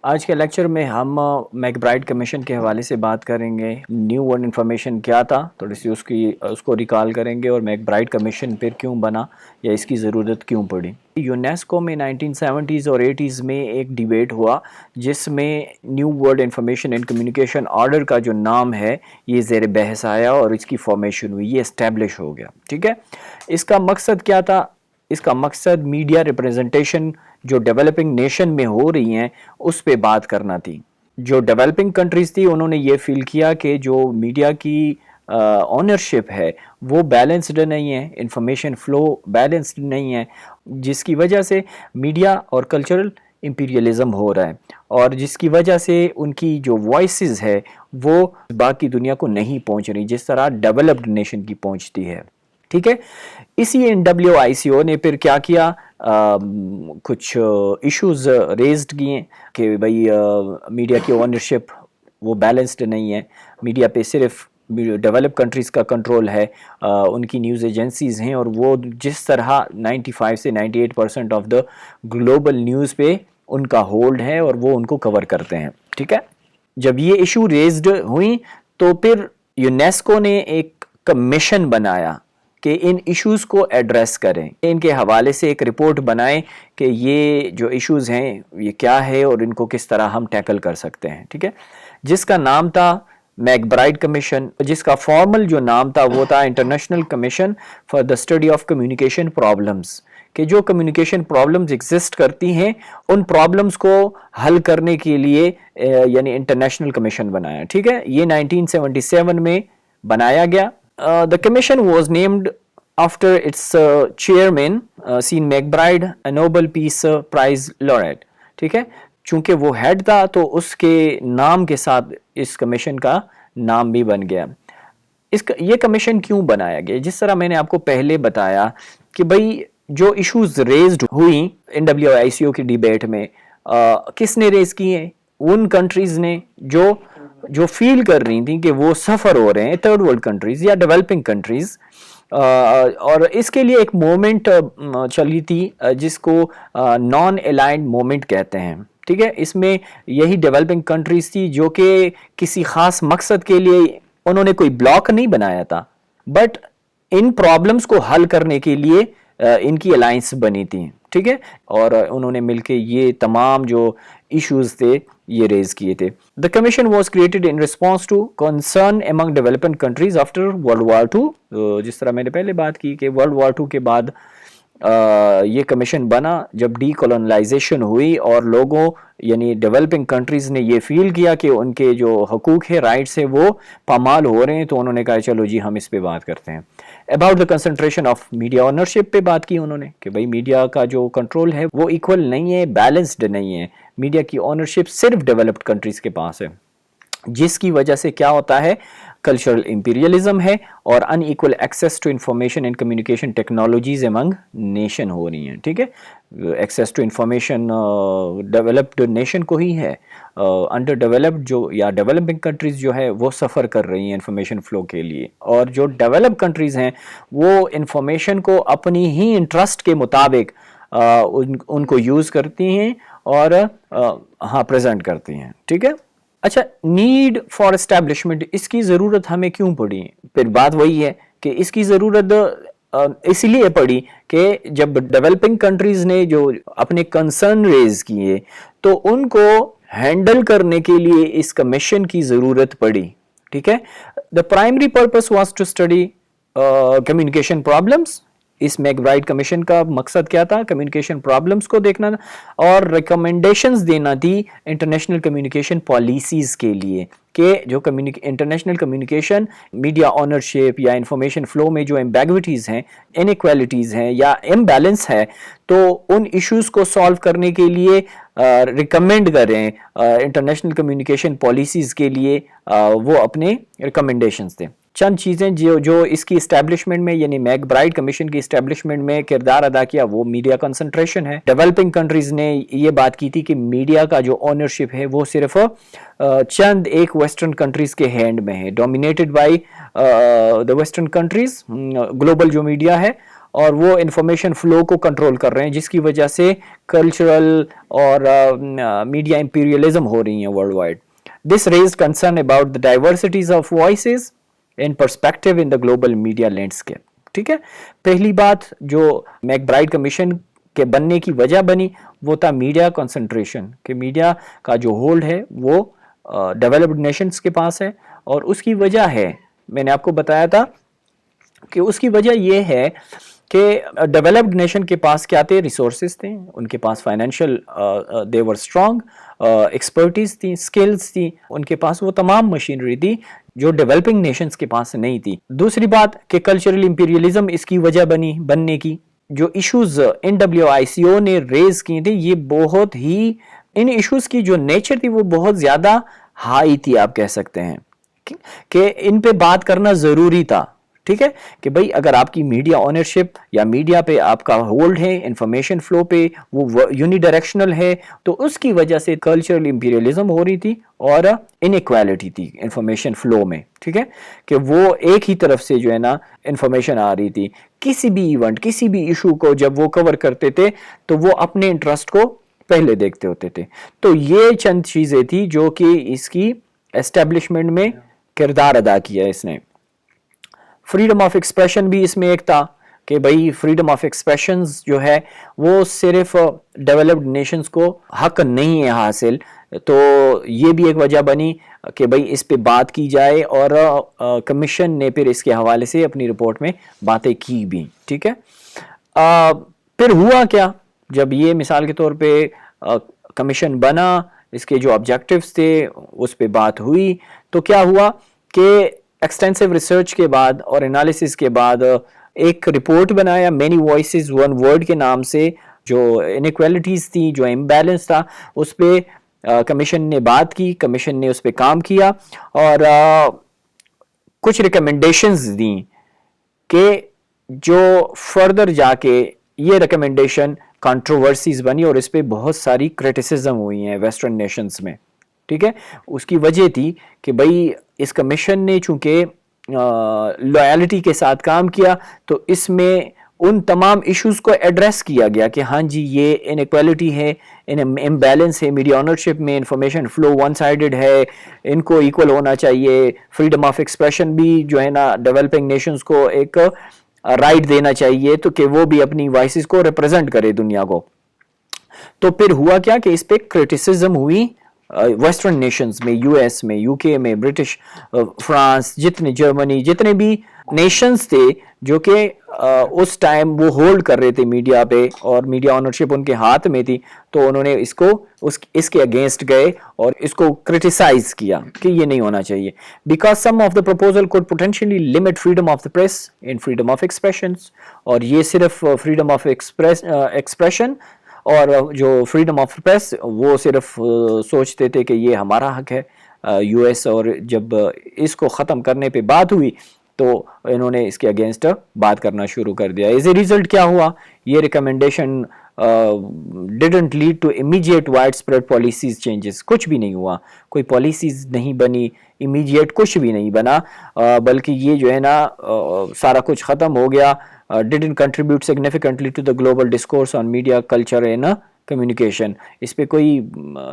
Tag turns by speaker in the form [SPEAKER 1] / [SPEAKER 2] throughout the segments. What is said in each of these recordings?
[SPEAKER 1] آج کے لیکچر میں ہم میک برائٹ کمیشن کے حوالے سے بات کریں گے. نیو ورلڈ انفارمیشن کیا تھا، تھوڑی سی اس کو ریکال کریں گے، اور میک برائٹ کمیشن پھر کیوں بنا یا اس کی ضرورت کیوں پڑی. یونیسکو میں 1970s اور 80s میں ایک ڈیبیٹ ہوا جس میں new world information and communication order کا جو نام ہے یہ زیر بحث آیا اور اس کی فارمیشن ہوئی، یہ اسٹیبلش ہو گیا. ٹھیک ہے، اس کا مقصد کیا تھا؟ اس کا مقصد میڈیا ریپریزنٹیشن جو ڈیولپنگ نیشن میں ہو رہی ہیں اس پہ بات کرنا تھی. جو ڈیولپنگ کنٹریز تھی انہوں نے یہ فیل کیا کہ جو میڈیا کی اونرشپ ہے وہ بیلنسڈ نہیں ہے، انفارمیشن فلو بیلنسڈ نہیں ہے، جس کی وجہ سے میڈیا اور کلچرل امپیریلزم ہو رہا ہے، اور جس کی وجہ سے ان کی جو وائسز ہے وہ باقی دنیا کو نہیں پہنچ رہی جس طرح ڈیولپڈ نیشن کی پہنچتی ہے. ٹھیک ہے، اسی NWICO نے پھر کیا کیا، کچھ ایشوز ریزڈ کیے کہ بھئی میڈیا کی اونرشپ وہ بیلنسڈ نہیں ہے، میڈیا پہ صرف ڈیولپ کنٹریز کا کنٹرول ہے، ان کی نیوز ایجنسیز ہیں اور وہ جس طرح 95 سے 98% آف دا گلوبل نیوز پہ ان کا ہولڈ ہے اور وہ ان کو کور کرتے ہیں. ٹھیک ہے، جب یہ ایشو ریزڈ ہوئیں تو پھر یونیسکو نے ایک کمیشن بنایا کہ ان ایشوز کو ایڈریس کریں، ان کے حوالے سے ایک رپورٹ بنائیں کہ یہ جو ایشوز ہیں یہ کیا ہے اور ان کو کس طرح ہم ٹیکل کر سکتے ہیں. ٹھیک ہے، جس کا نام تھا میک برائٹ کمیشن، جس کا فارمل جو نام تھا وہ تھا international commission for the study of communication problems, کہ جو کمیونیکیشن پرابلمز ایگزسٹ کرتی ہیں ان پرابلمز کو حل کرنے کے لیے یعنی انٹرنیشنل کمیشن بنایا. ٹھیک ہے، یہ 1977 میں بنایا گیا. The commission was named after its chairman, Sean McBride, a Nobel Peace Prize laureate. ٹھیک ہے، چونکہ وہ ہیڈ تھا تو اس کے نام کے ساتھ اس کمیشن کا نام بھی بن گیا. یہ کمیشن کیوں بنایا گیا؟ جس طرح میں نے آپ کو پہلے بتایا کہ بھئی جو ایشوز ریزڈ ہوئیں NWICO کی ڈیبیٹ میں، کس نے ریز کی ہیں؟ ان کنٹریز نے جو فیل کر رہی تھیں کہ وہ سفر ہو رہے ہیں، تھرڈ ورلڈ کنٹریز یا ڈیولپنگ کنٹریز، اور اس کے لیے ایک مومنٹ چلی تھی جس کو نان الائنڈ مومنٹ کہتے ہیں. ٹھیک ہے، اس میں یہی ڈیولپنگ کنٹریز تھی جو کہ کسی خاص مقصد کے لیے انہوں نے کوئی بلاک نہیں بنایا تھا، بٹ ان پرابلمز کو حل کرنے کے لیے ان کی الائنس بنی تھی. ٹھیک ہے، اور انہوں نے مل کے یہ تمام جو ایشوز تھے یہ ریز کیے تھے. The commission was created in response to concern among developing countries after World War II. جس طرح میں نے پہلے بات کی کہ World War II کے بعد یہ کمیشن بنا جب ڈی کولونائزیشن ہوئی اور لوگوں یعنی ڈیولپنگ کنٹریز نے یہ فیل کیا کہ ان کے جو حقوق ہے، رائٹس ہیں، وہ پامال ہو رہے ہیں، تو انہوں نے کہا چلو جی ہم اس پہ بات کرتے ہیں. About the concentration of media ownership پہ بات کی انہوں نے کہ بھائی میڈیا کا جو کنٹرول ہے وہ ایکول نہیں ہے، بیلنسڈ نہیں ہے. میڈیا کی اونرشپ صرف ڈیولپڈ کنٹریز کے پاس ہے، جس کی وجہ سے کیا ہوتا ہے، کلچرل امپیریلزم ہے اور unequal access to information and communication technologies among nation ہو رہی ہیں. ٹھیک ہے، access to information developed nation کو ہی ہے، انڈر ڈیولپڈ جو یا ڈیولپنگ کنٹریز جو ہے وہ سفر کر رہی ہیں انفارمیشن فلو کے لیے، اور جو ڈیولپ کنٹریز ہیں وہ انفارمیشن کو اپنی ہی انٹرسٹ کے مطابق ان کو یوز کرتی ہیں اور پریزنٹ کرتی ہیں. ٹھیک ہے، اچھا، نیڈ فار اسٹیبلشمنٹ، اس کی ضرورت ہمیں کیوں پڑی؟ پھر بات وہی ہے کہ اس کی ضرورت اس لیے پڑی کہ جب ڈیولپنگ کنٹریز نے جو اپنے کنسرن ریز کیے تو ان کو ہینڈل کرنے کے لیے اس کمیشن کی ضرورت پڑی. ٹھیک ہے، the primary purpose was to study communication problems. اس میک برائٹ کمیشن کا مقصد کیا تھا؟ کمیونیکیشن پرابلمس کو دیکھنا اور ریکمنڈیشنز دینا تھی انٹرنیشنل کمیونیکیشن پالیسیز کے لیے کہ جو انٹرنیشنل کمیونیکیشن میڈیا اونرشپ یا انفارمیشن فلو میں جو ایمبیگوٹیز ہیں، انیکویلٹیز ہیں یا امبیلنس ہے، تو ان ایشوز کو سالو کرنے کے لیے ریکمینڈ کریں انٹرنیشنل کمیونیکیشن پالیسیز کے لیے وہ اپنے ریکمنڈیشنز دیں. چند چیزیں جو اس کی اسٹیبلشمنٹ میں یعنی میک برائٹ کمیشن کی اسٹیبلشمنٹ میں کردار ادا کیا وہ میڈیا کنسنٹریشن ہے. ڈیولپنگ کنٹریز نے یہ بات کی تھی کہ میڈیا کا جو اونرشپ ہے وہ صرف چند ایک ویسٹرن کنٹریز کے ہینڈ میں ہے، dominated by the western countries, global جو میڈیا ہے، اور وہ انفارمیشن فلو کو کنٹرول کر رہے ہیں، جس کی وجہ سے کلچرل اور میڈیا امپیریلزم ہو رہی ہیں worldwide. This raised concern about the diversities of voices and perspective in the global media landscape. ٹھیک ہے، پہلی بات جو میک برائٹ کمیشن کے بننے کی وجہ بنی وہ تھا میڈیا کنسنٹریشن، کہ میڈیا کا جو ہولڈ ہے وہ ڈیولپڈ نیشنز کے پاس ہے، اور اس کی وجہ ہے، میں نے آپ کو بتایا تھا کہ اس کی وجہ یہ ہے کہ ڈیولپڈ نیشن کے پاس کیا تھے، ریسورسز تھے، ان کے پاس فائنینشیل دے ور اسٹرانگ، ایکسپرٹیز تھی، سکلز تھی، ان کے پاس وہ تمام مشینری تھی جو ڈیولپنگ نیشنز کے پاس نہیں تھی. دوسری بات کہ کلچرل امپیریلزم اس کی وجہ بننے کی، جو ایشوز NWICO نے ریز کی تھی، یہ بہت ہی ان ایشوز کی جو نیچر تھی وہ بہت زیادہ ہائی تھی، آپ کہہ سکتے ہیں کہ ان پہ بات کرنا ضروری تھا. ٹھیک ہے کہ بھئی اگر آپ کی میڈیا اونرشپ یا میڈیا پہ آپ کا ہولڈ ہے، انفارمیشن فلو پہ وہ یونی ڈائریکشنل ہے، تو اس کی وجہ سے کلچرل امپیریلزم ہو رہی تھی اور انیکویلٹی تھی انفارمیشن فلو میں. ٹھیک ہے کہ وہ ایک ہی طرف سے جو ہے نا انفارمیشن آ رہی تھی. کسی بھی ایونٹ، کسی بھی ایشو کو جب وہ کور کرتے تھے تو وہ اپنے انٹرسٹ کو پہلے دیکھتے ہوتے تھے. تو یہ چند چیزیں تھی جو کہ اس کی اسٹیبلشمنٹ میں کردار ادا کیا اس نے. فریڈم آف ایکسپریشن بھی اس میں ایک تھا کہ بھئی فریڈم آف ایکسپریشنز جو ہے وہ صرف ڈیولپڈ نیشنز کو حق نہیں ہے حاصل، تو یہ بھی ایک وجہ بنی کہ بھئی اس پہ بات کی جائے، اور کمیشن نے پھر اس کے حوالے سے اپنی رپورٹ میں باتیں کی بھی. ٹھیک ہے، پھر ہوا کیا جب یہ مثال کے طور پہ کمیشن بنا، اس کے جو آبجیکٹیوز تھے اس پہ بات ہوئی، تو کیا ہوا کہ ایکسٹینسو ریسرچ کے بعد اور انالیسس کے بعد ایک رپورٹ بنایا مینی وائسز ون ورڈ کے نام سے. جو انیکویلٹیز تھی، جو امبیلنس تھا، اس پہ کمیشن نے بات کی، کمیشن نے اس پہ کام کیا اور کچھ ریکمنڈیشنز دیں کہ جو فردر جا کے یہ ریکمنڈیشن کنٹروورسیز بنی اور اس پہ بہت ساری کرٹیسزم ہوئی ہیں ویسٹرن نیشنز میں. ٹھیک ہے، اس کی وجہ تھی کہ بھئی اس کمیشن نے چونکہ لویلٹی کے ساتھ کام کیا تو اس میں ان تمام ایشوز کو ایڈریس کیا گیا کہ ہاں جی یہ انیکویلٹی ہے، امبیلنس ہے میڈیا اونرشپ میں، انفارمیشن فلو ون سائیڈڈ ہے، ان کو ایکول ہونا چاہیے. فریڈم آف ایکسپریشن بھی جو ہے نا ڈیولپنگ نیشنز کو ایک رائٹ دینا چاہیے تو کہ وہ بھی اپنی وائسز کو ریپرزینٹ کرے دنیا کو. تو پھر ہوا کیا کہ اس پہ کرٹیسزم ہوئی ویسٹرن نیشنز میں، یو ایس میں، یو کے میں، برٹش، فرانس، جتنے جرمنی، جتنے بھی نیشنز تھے جو کہ اس ٹائم وہ ہولڈ کر رہے تھے میڈیا پہ اور میڈیا اونرشپ ان کے ہاتھ میں تھی، تو انہوں نے اس کے اگینسٹ گئے اور اس کو کرٹیسائز کیا کہ یہ نہیں ہونا چاہیے. Because some of the proposal could potentially limit freedom of the press and freedom of expressions. اور یہ صرف فریڈم آف ایکسپریشن اور جو فریڈم آف پریس وہ صرف سوچتے تھے کہ یہ ہمارا حق ہے یو ایس، اور جب اس کو ختم کرنے پہ بات ہوئی تو انہوں نے اس کے اگینسٹ بات کرنا شروع کر دیا. ایز اے ریزلٹ کیا ہوا، یہ recommendation didn't lead to immediate widespread policies changes. کچھ بھی نہیں ہوا، کوئی پالیسیز نہیں بنی امیجیٹ، کچھ بھی نہیں بنا، بلکہ یہ جو ہے نا سارا کچھ ختم ہو گیا. didn't contribute significantly to the global discourse on media culture and communication. اس پہ کوئی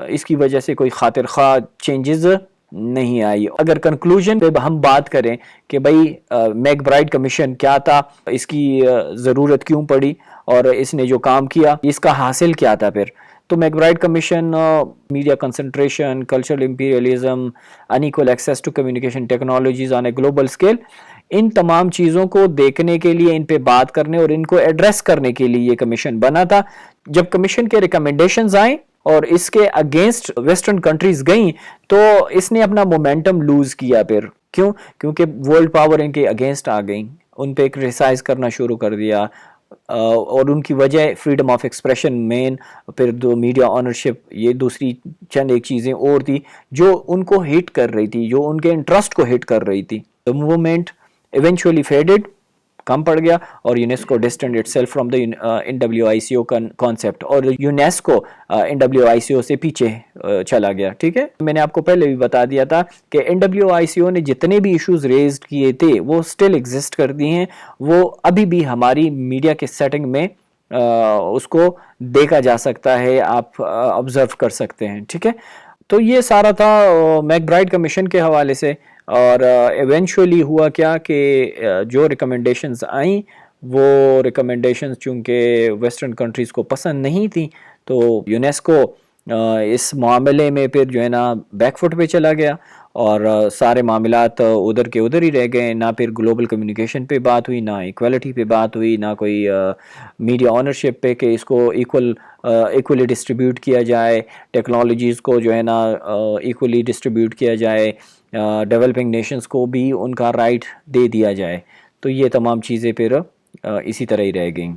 [SPEAKER 1] اس کی وجہ سے کوئی خاطر خواہ چینجز نہیں آئی. اگر کنکلوژن پہ ہم بات کریں کہ بھئی میک برائٹ کمیشن کیا تھا، اس کی ضرورت کیوں پڑی اور اس نے جو کام کیا اس کا حاصل کیا تھا، پھر تو MacBride commission media concentration, cultural imperialism, unequal access to communication technologies on a global scale, ان تمام چیزوں کو دیکھنے کے لیے، ان پہ بات کرنے اور ان کو ایڈریس کرنے کے لیے یہ کمیشن بنا تھا. جب کمیشن کے ریکمنڈیشنز آئیں اور اس کے اگینسٹ ویسٹرن کنٹریز گئیں تو اس نے اپنا مومنٹم لوز کیا. پھر کیوں؟ کیونکہ ورلڈ پاور ان کے اگینسٹ آ گئیں، ان پہ کرٹیسائز کرنا شروع کر دیا، اور ان کی وجہ فریڈم آف ایکسپریشن مین، پھر دو میڈیا اونرشپ، یہ دوسری چند ایک چیزیں اور تھی جو ان کو ہٹ کر رہی تھی، جو ان کے انٹرسٹ کو ہٹ کر رہی تھی. The movement eventually faded کم پڑ گیا اور UNESCO distant it self from the NWICO concept, اور یونیسکو NWICO سے پیچھے چلا گیا. ٹھیک ہے, میں نے آپ کو پہلے بھی بتا دیا تھا کہ NWICO نے جتنے بھی ایشوز ریز کیے تھے وہ سٹل ایگزسٹ کرتی ہیں, وہ ابھی بھی ہماری میڈیا کے سیٹنگ میں اس کو دیکھا جا سکتا ہے, آپ آبزرو کر سکتے ہیں. ٹھیک ہے, تو یہ سارا تھا میک برائٹ کمیشن کے حوالے سے. اور ایونچولی ہوا کیا کہ جو ریکمنڈیشنز آئیں وہ ریکمنڈیشنز چونکہ ویسٹرن کنٹریز کو پسند نہیں تھیں, تو یونیسکو اس معاملے میں پھر جو ہے نا بیک فٹ پہ چلا گیا اور سارے معاملات ادھر کے ادھر ہی رہ گئے. نہ پھر گلوبل کمیونیکیشن پہ بات ہوئی, نہ ایکویلٹی پہ بات ہوئی, نہ کوئی میڈیا آنرشپ پہ کہ اس کو ایکولی ڈسٹریبیوٹ کیا جائے, ٹیکنالوجیز کو جو ہے نا ایکولی ڈسٹریبیوٹ کیا جائے, ڈیولپنگ نیشنز کو بھی ان کا رائٹ دے دیا جائے. تو یہ تمام چیزیں پھر اسی طرح ہی رہ گئیں.